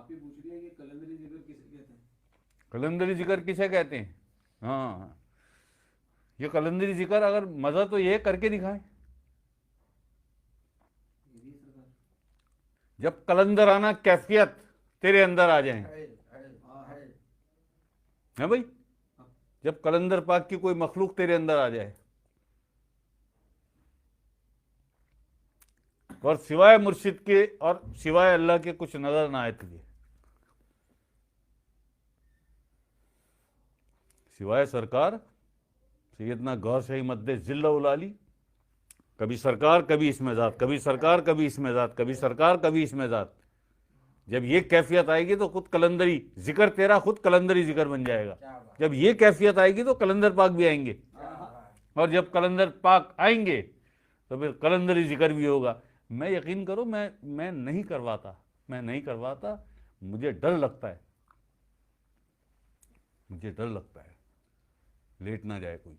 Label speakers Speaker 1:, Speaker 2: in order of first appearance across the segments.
Speaker 1: آپ ہی پوچھ رہی ہے کہ قلندری ذکر کسے کہتے ہیں؟
Speaker 2: قلندری ذکر کسے کہتے ہیں؟ ہاں، یہ قلندری ذکر اگر مزہ تو یہ کر کے دکھائیں، جب قلندرانہ کیفیت تیرے اندر آ جائیں، ہے بھائی، جب قلندر پاک کی کوئی مخلوق تیرے اندر آ جائے، اور سوائے مرشد کے اور سوائے اللہ کے کچھ نظر نہ آئے تجھے، سوائے سرکار سیدنا گوھر شاہی مد ذلہ العالی، کبھی سرکار کبھی اس میں ذات، کبھی سرکار کبھی اس میں ذات، کبھی سرکار کبھی اس میں ذات، جب یہ کیفیت آئے گی تو خود قلندری ذکر تیرا خود قلندری ذکر بن جائے گا. جب یہ کیفیت آئے گی تو قلندر پاک بھی آئیں گے، اور جب قلندر پاک آئیں گے تو پھر قلندری ذکر بھی ہوگا. میں یقین کرو میں نہیں کرواتا، مجھے ڈر لگتا ہے، لیٹ نہ جائے کوئی.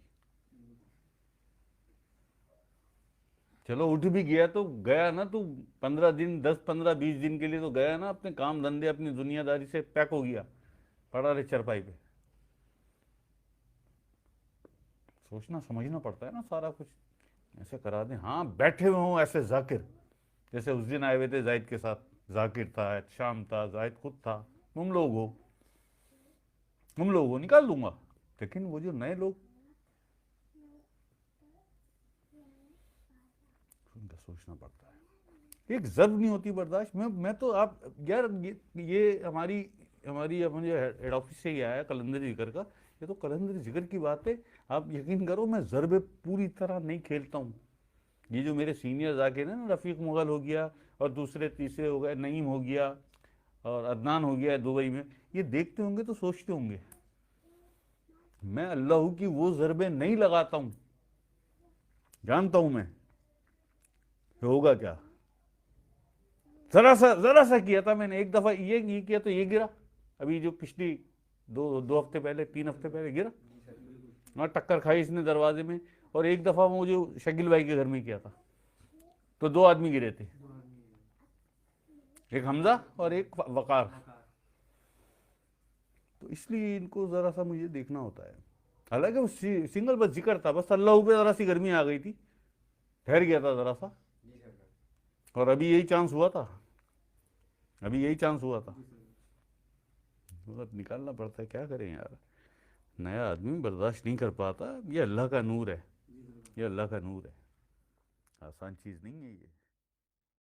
Speaker 2: چلو اٹھ بھی گیا تو گیا نا، تو 15 دن 10 15 20 دن کے لیے تو گیا نا، اپنے کام دھندے اپنی دنیا داری سے پیک ہو گیا، پڑا رہے چرپائی پہ. سوچنا سمجھنا پڑتا ہے نا، سارا کچھ ایسے کرا دیں. ہاں بیٹھے ہوئے ہوں ایسے ذاکر، جیسے اس دن آئے ہوئے تھے زاہد کے ساتھ، ذاکر تھا، شام تھا، زاہد خود تھا، تم لوگ ہو نکال دوں گا. لیکن وہ جو نئے لوگ، ان کا سوچنا پڑتا ہے. ایک ضرب نہیں ہوتی برداشت. میں تو آپ یار، یہ ہماری ہیڈ آفس سے ہی آیا قلندری ذکر کا، یہ تو قلندری ذکر کی بات ہے. آپ یقین کرو میں ضرب پوری طرح نہیں کھیلتا ہوں. یہ جو میرے سینئرز آ کے نا، رفیق مغل ہو گیا اور دوسرے تیسرے ہو گئے، نعیم ہو گیا اور عدنان ہو گیا دبئی میں، یہ دیکھتے ہوں گے تو سوچتے ہوں گے میں اللہ کی وہ ضربیں نہیں لگاتا ہوں. جانتا ہوں میں کہ ہوگا کیا. ذرا سا کیا تھا میں نے ایک دفعہ، یہ کیا تو یہ گرا. ابھی جو پچھلی دو ہفتے پہلے 3 ہفتے پہلے گرا، اور ٹکر کھائی اس نے دروازے میں. اور ایک دفعہ وہ جو شکیل بھائی کے گھر میں کیا تھا تو 2 آدمی گرے تھے، ایک حمزہ اور ایک وقار. تو اس لیے ان کو ذرا سا مجھے دیکھنا ہوتا ہے. حالانکہ وہ سنگل بس ذکر تھا، بس اللہ پہ ذرا سی گرمی آ گئی تھی، ٹھہر گیا تھا ذرا سا. اور ابھی یہی چانس ہوا تھا، نکالنا پڑتا ہے. کیا کریں یار، نیا آدمی برداشت نہیں کر پاتا. یہ اللہ کا نور ہے، آسان چیز نہیں ہے یہ.